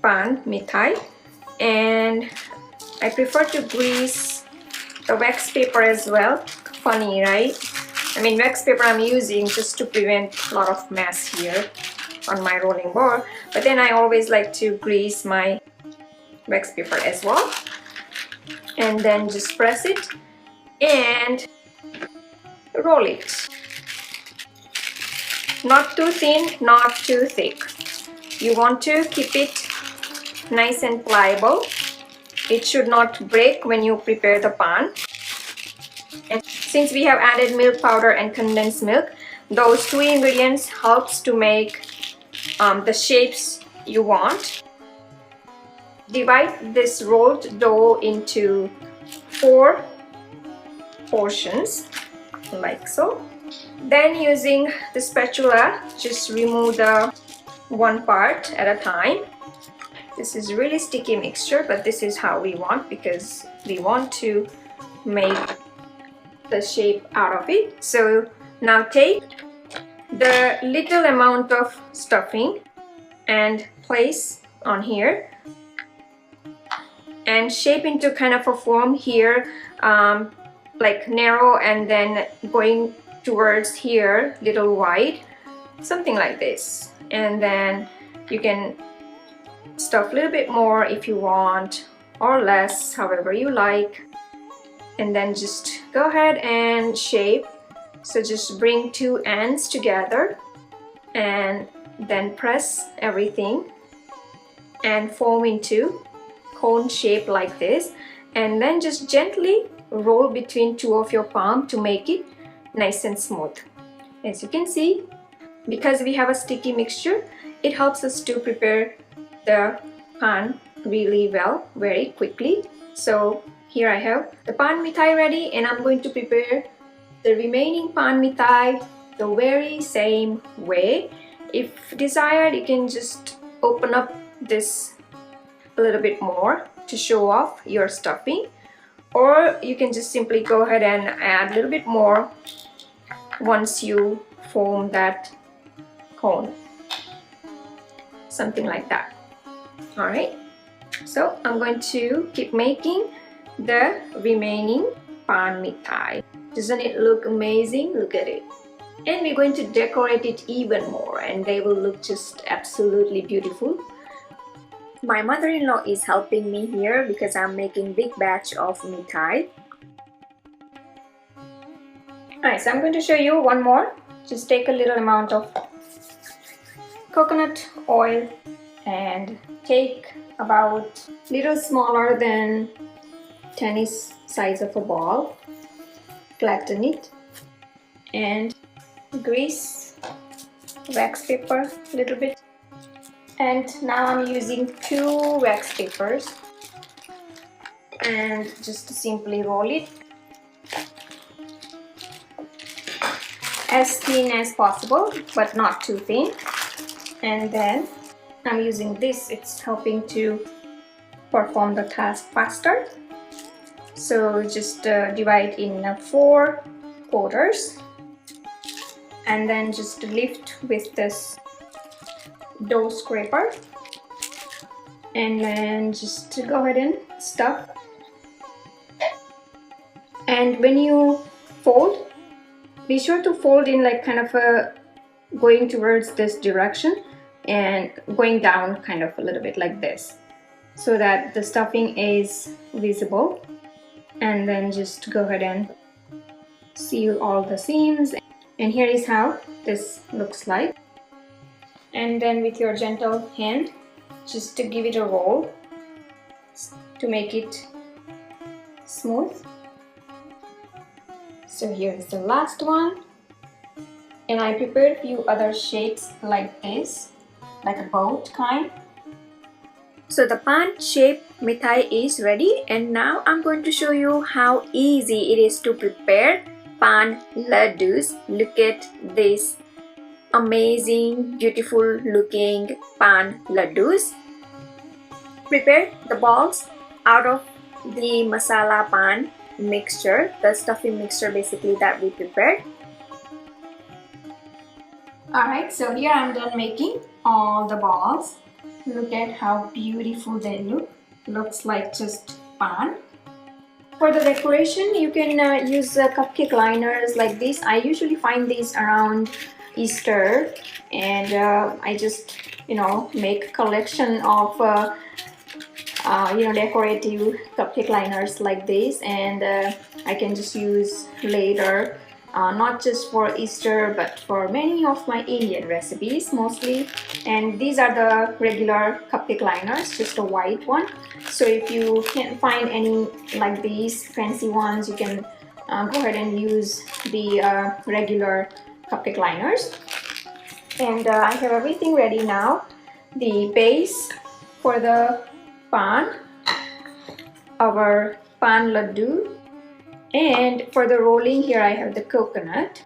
Paan Mithai, and I prefer to grease the wax paper as well. Funny, right? I mean, wax paper I'm using just to prevent a lot of mess here on my rolling board, but then I always like to grease my wax paper as well, and then just press it and roll it. Not too thin, not too thick. You want to keep it nice and pliable. It should not break when you prepare the pan. And since we have added milk powder and condensed milk, those two ingredients helps to make the shapes you want. Divide this rolled dough into 4 portions like so. Then using the spatula, just remove the one part at a time. This is really sticky mixture, but this is how we want because we want to make the shape out of it. So now take the little amount of stuffing and place on here and shape into kind of a form here, like narrow and then going towards here little wide, something like this. And then you can stuff a little bit more if you want, or less, however you like, and then just go ahead and shape. So just bring 2 ends together and then press everything and form into cone shape like this, and then just gently roll between 2 of your palm to make it nice and smooth. As you can see, because we have a sticky mixture, it helps us to prepare the pan really well, very quickly. So here I have the Paan Mithai ready, and I'm going to prepare the remaining Paan Mithai the very same way. If desired, you can just open up this a little bit more to show off your stuffing, or you can just simply go ahead and add a little bit more once you form that cone, something like that. All right, so I'm going to keep making the remaining Paan Mithai. Doesn't it look amazing? Look at it. And we're going to decorate it even more, and they will look just absolutely beautiful. My mother-in-law is helping me here because I'm making big batch of mithai. Alright, so I'm going to show you one more. Just take a little amount of coconut oil and take about little smaller than tennis size of a ball, flatten it and grease wax paper a little bit. And now I'm using 2 wax papers and just simply roll it as thin as possible, but not too thin. And then I'm using this, it's helping to perform the task faster. So just divide in 4 quarters and then just lift with this dough scraper, and then just go ahead and stuff. And when you fold, be sure to fold in like kind of a going towards this direction and going down kind of a little bit like this, so that the stuffing is visible. And then just go ahead and seal all the seams, and here is how this looks like. And then with your gentle hand, just to give it a roll to make it smooth. So here is the last one, and I prepared a few other shapes like this, like a boat kind. So the pan shape mithai is ready, and now I'm going to show you how easy it is to prepare pan laddus. Look at this amazing, beautiful looking pan laddus. Prepare the balls out of the masala pan mixture, the stuffing mixture basically that we prepared. Alright, so here I'm done making all the balls. Look at how beautiful they look. Looks like just pan. For the decoration, you can use cupcake liners like this. I usually find these around Easter, and I just make collection of decorative cupcake liners like this, and I can just use later, not just for Easter but for many of my Indian recipes mostly. And these are the regular cupcake liners, just a white one. So if you can't find any like these fancy ones, you can go ahead and use the regular cupcake liners. And I have everything ready now. The base for the pan, our pan laddu, and for the rolling here I have the coconut,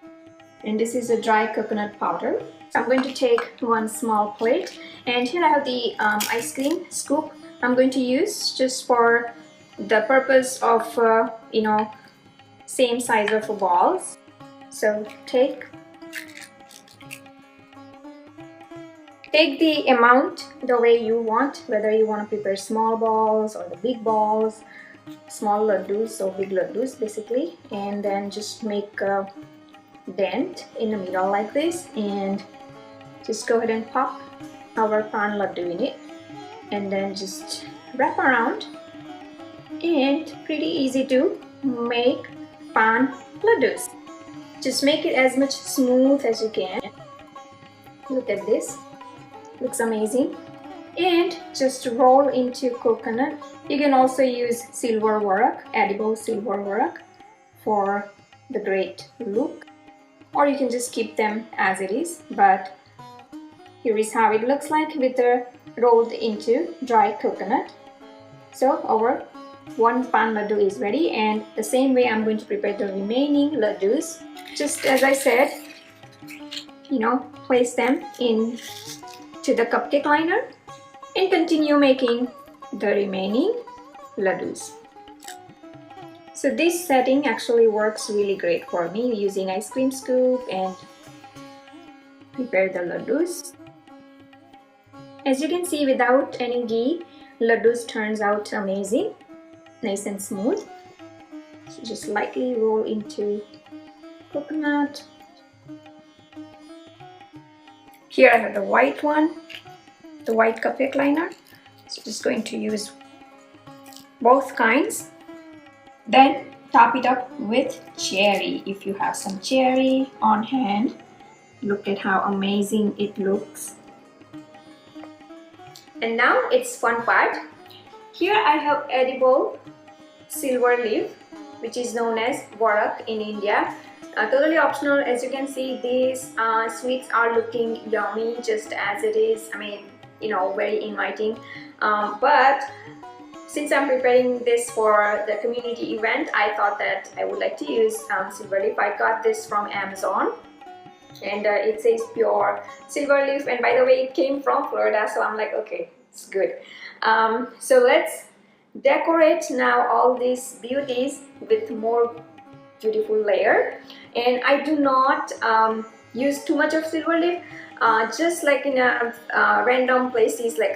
and this is a dry coconut powder. So I'm going to take one small plate, and here I have the ice cream scoop I'm going to use just for the purpose of same size of balls. So take the amount the way you want, whether you want to prepare small balls or the big balls, small laddus or big laddus basically, and then just make a dent in the middle like this, and just go ahead and pop our pan laddu in it, and then just wrap around. And pretty easy to make pan laddus. Just make it as much smooth as you can. Look at this, looks amazing. And just roll into coconut. You can also use silver warak, edible silver warak, for the great look, or you can just keep them as it is. But here is how it looks like with the rolled into dry coconut. So our one pan laddu is ready, and the same way I'm going to prepare the remaining laddus. Just as I said, place them in to the cupcake liner and continue making the remaining laddus. So this setting actually works really great for me, using ice cream scoop and prepare the laddus. As you can see, without any ghee, laddus turns out amazing, nice and smooth. So just lightly roll into coconut. Here I have the white one, the white cupcake liner. So just going to use both kinds. Then top it up with cherry. If you have some cherry on hand, look at how amazing it looks. And now it's fun part. Here I have edible silver leaf, which is known as warak in India. Totally optional. As you can see, these sweets are looking yummy just as it is. I mean, very inviting. But since I'm preparing this for the community event, I thought that I would like to use silver leaf. I got this from Amazon, and it says pure silver leaf, and by the way, it came from Florida, so I'm like, okay, it's good. So let's decorate now all these beauties with more beautiful layer. And I do not use too much of silver leaf, just like in a random places like